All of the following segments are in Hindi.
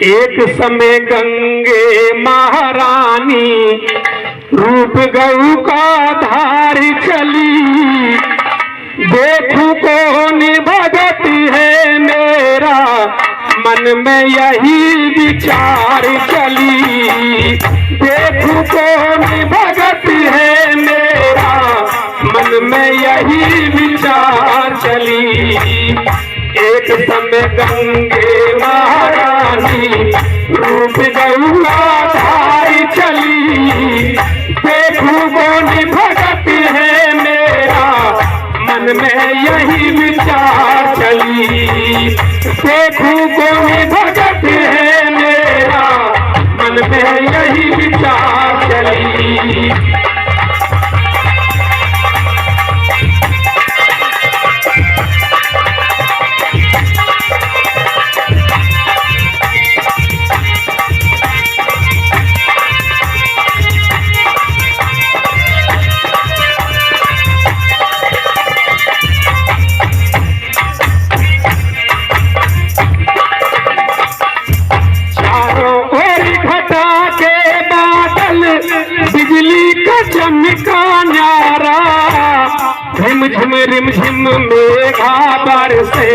एक समय गंगे महारानी रूप गऊ का धार चली, देखू कौन भगत है मेरा मन में यही विचार चली। देखू कौन भगत है मेरा मन में यही विचार चली। एक समय गंगे महारानी रूप गौआ धार चली, देखू कौन भगत है मेरा मन में यही विचार चली। देखू कौन भगत है मेरा मन में यही विचार चली। बिजली का चमका न्यारा, रिमझिम रिमझिम मेघा बरसे,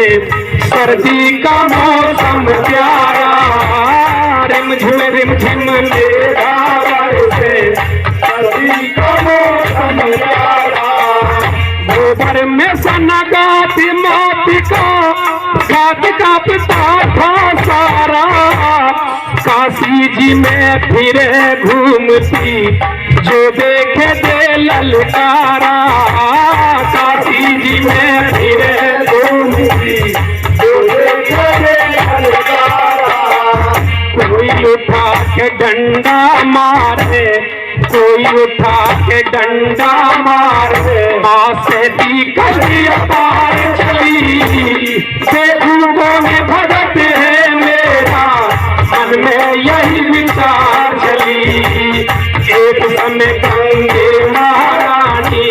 सर्दी का मौसम प्यारा। रिमझिम रिमझिम मेघा बरसे, सर्दी का मौसम प्यारा। गोबर में सना गाती मोती का गात कांपता था सारा। काशी जी में फिरे घूमती जो देखे दे ललकारा। काशी जी में फिरे घूमती जो देखे दे ललकारा। कोई उठा के डंडा मारे, कोई उठा के डंडा मारे, माँ से दी कली पार चली। देखू कौन भगत है मेरा मन में यही विचार चली। एक समय गंगे महारानी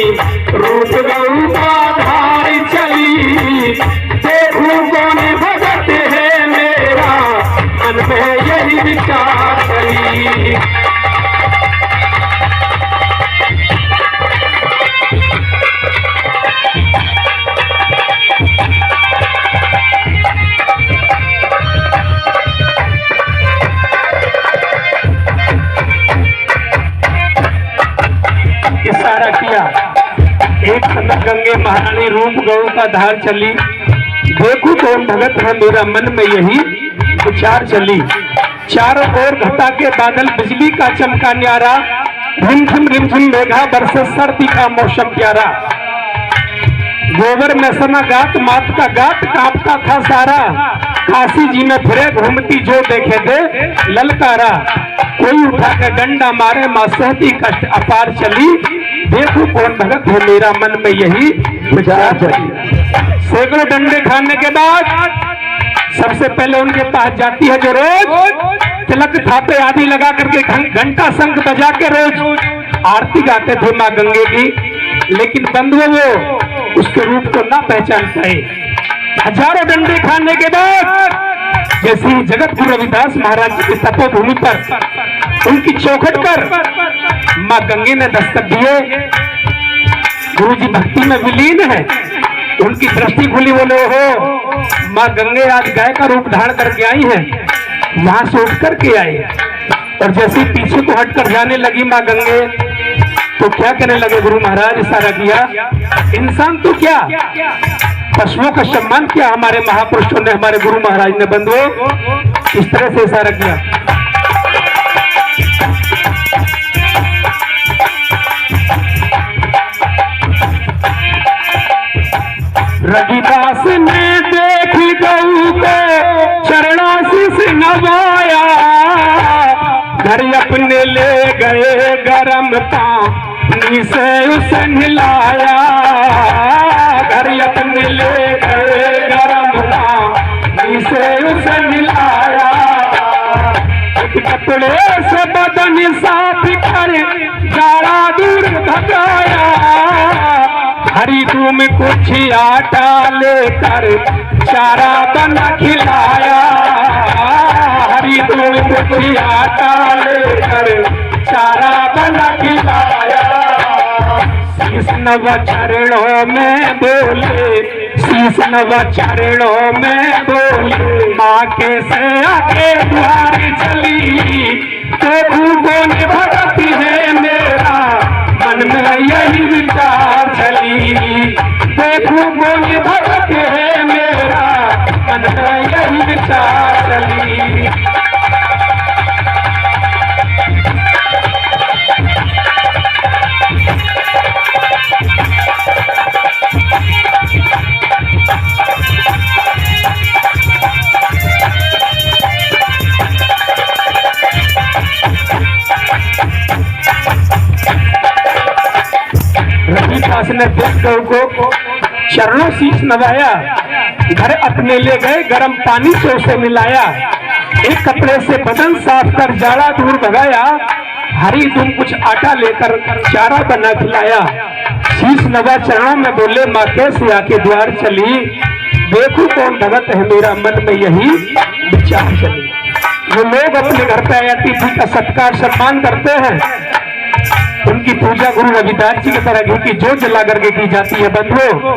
रूप गऊ का धार चली, देखू कौन भगत है मेरा मन में यही विचार चली। इशारा किया। एक समय गंगे महारानी रूप गऊ का धार चली, देखू कौन भगत है मेरा मन में यही विचार चली। चारों ओर घटा के बादल, बिजली का चमका न्यारा, रिमझिम रिमझिम मेघा बरसे, सर्दी का मौसम प्यारा। गोबर में सना गात मात का गात कांपता था सारा। काशी जी में फिरे घूमती जो देखे दे ललकारा। कोई उठा के डंडा मारे, माँ सहती कष्ट अपार चली। देखू कौन भगत है मेरा मन में यही विचार चली। सैकड़ों डंडे खाने के बाद सबसे पहले उनके पास जाती है जो रोज तिलक थापे आदि लगा करके घंटा शंख बजा के रोज आरती गाते थे माँ गंगे की। लेकिन बंधुओं वो उसके रूप को ना पहचान पाए। हजारों डंडे खाने के बाद जैसे जगत गुरु रविदास महाराज जी की तपोभूमि पर उनकी चौखट पर माँ गंगे ने दस्तक दिए। गुरु जी भक्ति में विलीन है, उनकी दृष्टि खुली, बोले हो माँ गंगे आज गाय का रूप धारण करके आई हैं। वहां से उठ करके आए और जैसे पीछे को हटकर जाने लगी माँ गंगे, तो क्या कहने लगे गुरु महाराज? इशारा किया, इंसान तो क्या पशुओं का सम्मान किया हमारे महापुरुषों ने, हमारे गुरु महाराज ने। बंधुओं इस तरह से इशारा किया। रविदास ने देख गऊ को चरणाशीष नवाया, घर अपने ले गए गरम पानी से उसे नहलाया। घर अपने ले गए गरम पानी से उसे नहलाया। कपड़े से बदन साफ कर जाड़ा दूर भगाया। हरी धूम कुछ आटा लेकर चारा बना खिलाया। हरी कुछ आटा लेकर चारा बना खिलाया। शीश नवा चरणों में बोले, शीश नवा चरणों में बोले, माँ के से आके द्वार चली, देखूं कौन भगत है मेरा, मन में यही विचार चली, देखूं कौन भगत है मेरा, मन में यही विचार चली। रविदास ने देव को चरणों शीश नवाया, घर अपने ले गए, गर्म पानी से उसे मिलाया, एक कपड़े से बदन साफ कर जाड़ा दूर भगाया, हरी धूम कुछ आटा लेकर चारा बना खिलाया। शीश नवा चरणों में बोले, माँ कैसे आके द्वार चली, देखूं कौन भगत है मेरा, मन में यही विचार चली। जो लोग अपने घर पे अतिथि का सत्कार सम्मान करते हैं, उनकी पूजा गुरु रविदास जी की तरह घी की जोत जला करके की जाती है। बंधुओं,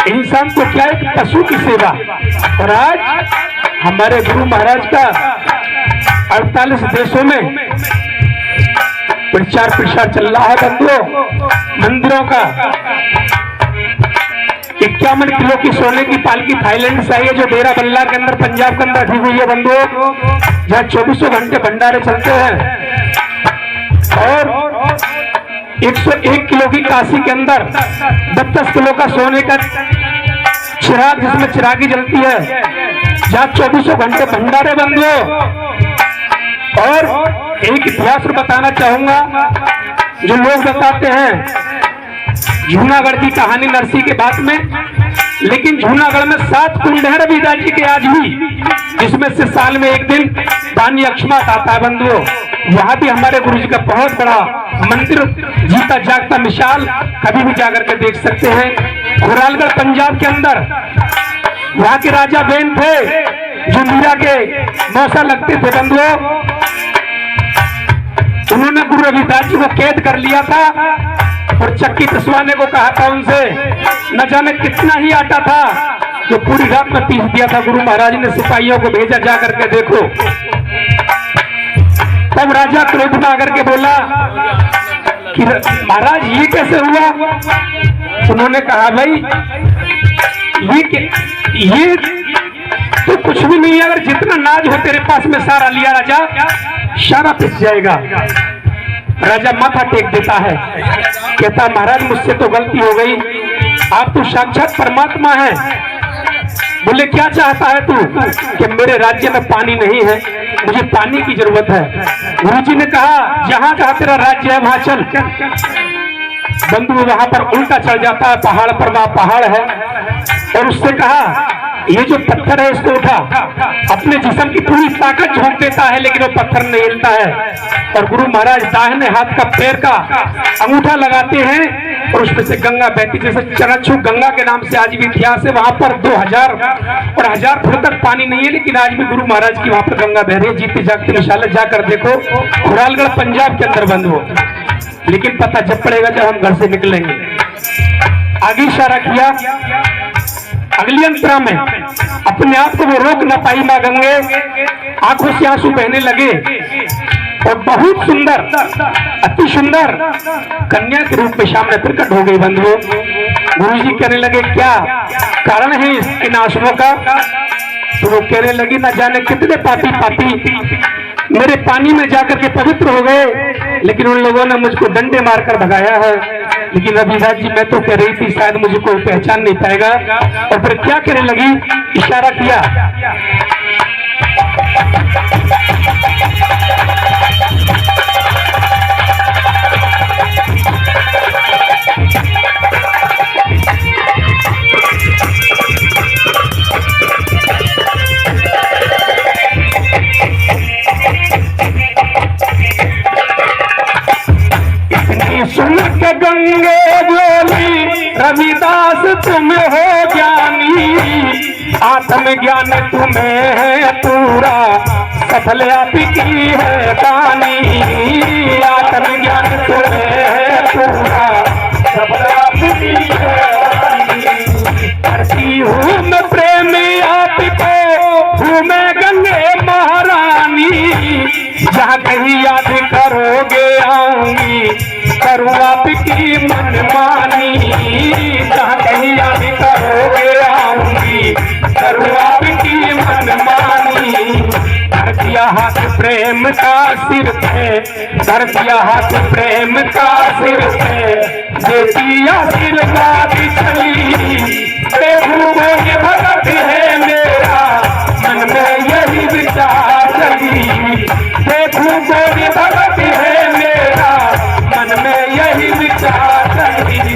इंसान को क्या एक पशु की सेवा, और आज हमारे गुरु महाराज का 48 देशों में प्रचार प्रसार चल रहा है। बंधुओं, मंदिरों का 51 किलो की सोने की पालकी थाईलैंड से आई है, जो डेरा बल्ला के अंदर पंजाब के अंदर ठीक हुई है। बंधुओं, जहाँ 24 घंटे भंडारे चलते हैं, और 101 किलो की काशी के अंदर 10 किलो का सोने का चिराग, जिसमें चिरागी जलती है, जहाँ 24 घंटे भंडारे। बंधुओं, और एक इतिहास बताना चाहूंगा, जो लोग बताते हैं जूनागढ़ की कहानी नरसी के बाद में, लेकिन जूनागढ़ में 7 कुंड है रविदास जी के आज भी, जिसमें से साल में एक दिन पानी अक्षमात आता है। बंधुओं, वहां भी हमारे गुरु जी का बहुत बड़ा मंदिर जीता जागता मिसाल, कभी भी जाकर के देख सकते हैं। खुरालगढ़ पंजाब के अंदर वहां के राजा बेन थे, जो मीरा के मौसा लगते थे। बंधुओं, उन्होंने गुरु रविदास जी को कैद कर लिया था, और चक्की पिसवाने को कहा था उनसे, न जाने कितना ही आटा था जो पूरी रात में पीस दिया था। गुरु महाराज ने सिपाहियों को भेजा, जा करके देखो। तब राजा क्रोध में आकर के बोला कि महाराज ये कैसे हुआ। उन्होंने कहा, भाई ये तो कुछ भी नहीं है, अगर जितना नाज हो तेरे पास में सारा लिया राजा, सारा पिस जाएगा। राजा माथा टेक देता है, कहता महाराज मुझसे तो गलती हो गई, आप तो साक्षात परमात्मा हैं। बोले क्या चाहता है तू, कि मेरे राज्य में पानी नहीं है, मुझे पानी की जरूरत है। गुरुजी ने कहा जहां जहां तेरा राज्य है वहां चल। बंधु वहां पर उल्टा चढ़ जाता है पहाड़ पर, वहां पहाड़ है, और उससे कहा ये जो पत्थर है इसको उठा। अपने जिस्म की पूरी ताकत झोंक देता है, लेकिन वो पत्थर नहीं हिलता है। और गुरु महाराज दाहिने हाथ का पैर का अंगूठा लगाते हैं, और उसमें से गंगा बहती, जैसे चरणछू गंगा के नाम से आज भी इतिहास है। वहां पर 2000 और 1000 फुट तक पानी नहीं है, लेकिन आज भी गुरु महाराज की वहां पर गंगा बह रही है। जीते जागते मिसाल जाकर देखो, खुरालगढ़ पंजाब के अंदर बंद हो, लेकिन पता जब पड़ेगा जब हम घर से निकलेंगे। आगे इशारा किया, अगली अंतरा में अपने आप को वो रोक न पाई मां गंगे, आंखों से आंसू बहने लगे, और बहुत सुंदर, अति सुंदर कन्या के रूप में सामने प्रकट हो गई। बंधुओं, गुरुजी कहने लगे क्या कारण है इन आंसुओं का। तो वो कहने लगी, न जाने कितने पापी मेरे पानी में जाकर के पवित्र हो गए, लेकिन उन लोगों ने मुझको डंडे मारकर भगाया है। लेकिन रविदास जी मैं तो कह रही थी शायद मुझे कोई पहचान नहीं पाएगा। और फिर क्या कहने लगी, इशारा किया, सुन के गंगे बोली रविदास तुम हो ज्ञानी, आत्म ज्ञान तुम्हें है पूरा, सफल आपकी है वाणी, आत्मज्ञान तो है पूरा, सफल आपकी है वाणी। करती हूँ मैं प्रेम आपको, हूँ मैं गंगे महारानी, जहाँ कहीं याद करोगे आऊंगी, करूँ आपकी मनमानी, जहाँ कहीं याद करोगे आऊंगी, करूँ आपकी मनमानी। धर दिया हाथ प्रेम का सिर पे, धर दिया हाथ प्रेम का सिर पे, देती आशीर्वाद चली, ये भगत है मेरा, मन में यही विचार चली, देखूं कोई भगत है मेरा, मन में यही विचार चली।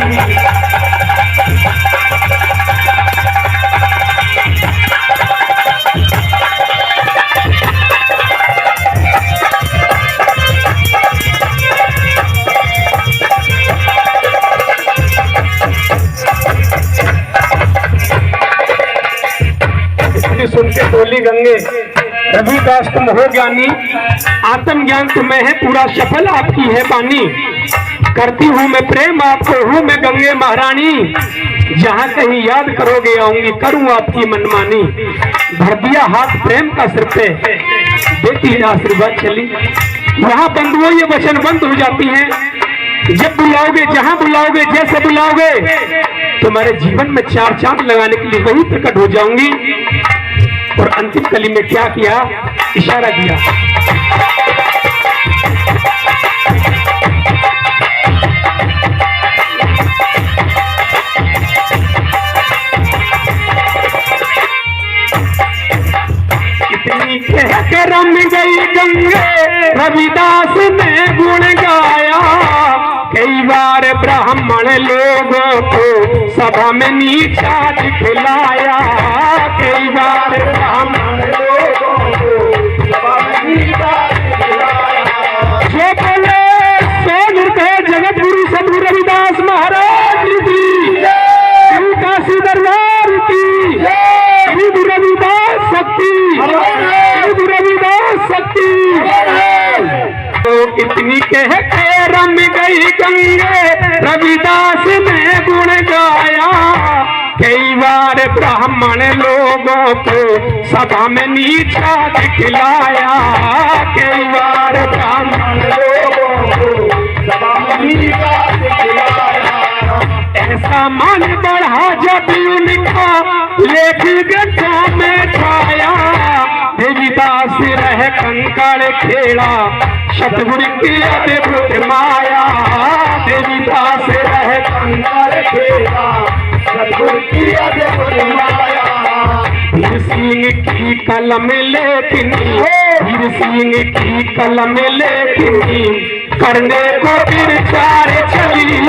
सुन के बोली गंगे, रविदास तुम हो ज्ञानी, आत्मज्ञान तुम्हें है पूरा, सफल आपकी है वाणी। करती हूँ मैं प्रेम आपको, हूँ मैं गंगे महारानी, जहाँ कहीं याद करोगे आऊंगी, करूँ आपकी मनमानी। भर दिया हाथ प्रेम का सिर पे, देती आशीर्वाद चली। यहाँ बंधुओं ये वचन बंद हो जाती हैं, जब बुलाओगे, जहाँ बुलाओगे, जैसे बुलाओगे, तुम्हारे जीवन में चार चांद लगाने के लिए वही प्रकट हो जाऊंगी। और अंतिम कली में क्या किया, इशारा किया, इतनी कह के रम गई गंगे, रविदास ने गुण गाया। कई बार ब्राह्मण लोगों को सभा में नीचा दिखलाया, कई बार ब्राह्मण लोगों को सभा में नीचा दिखलाया। जो बोले सो निर्भय जगत गुरु सद्गुरु रविदास महाराज की, काशी दरबार की, गुरु रविदास शक्ति, गुरु रविदास शक्ति। तो इतनी कह के रम गई गंगे, रविदास ने गुण गाया। कई बार ब्राह्मण लोगों को सभा में नीचा दिखलाया, कई बार ब्राह्मण लोगों को सभा में नीचा दिखलाया। ऐसा मन बढ़ा जब उनका लेख गड्ढा में छाया, देवीदास रह कंकड़ खेड़ा, सतगुरु की अद्भुत माया। देवीदास रह कंकड़ खेड़ा, सतगुरु की अद्भुत माया। वीर सिंह की कलम लेखनी, वीर सिंह की कलम लेखनी, करने को विचार चली।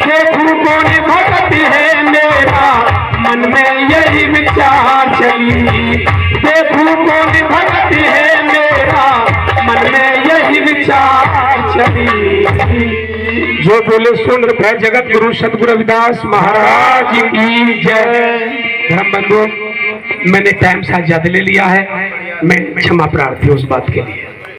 देखूं कौन भगत है मेरा, मन में यही विचार चली। देखूं कौन भगत है मेरा, मन में यही विचार चली। जो बोले सुन रहे जगत गुरु सद्गुरु रविदास महाराज की जय। धर्म बंधु, मैंने टाइम साथ ज्यादा ले लिया है, मैं क्षमा प्रार्थी हूँ उस बात के लिए।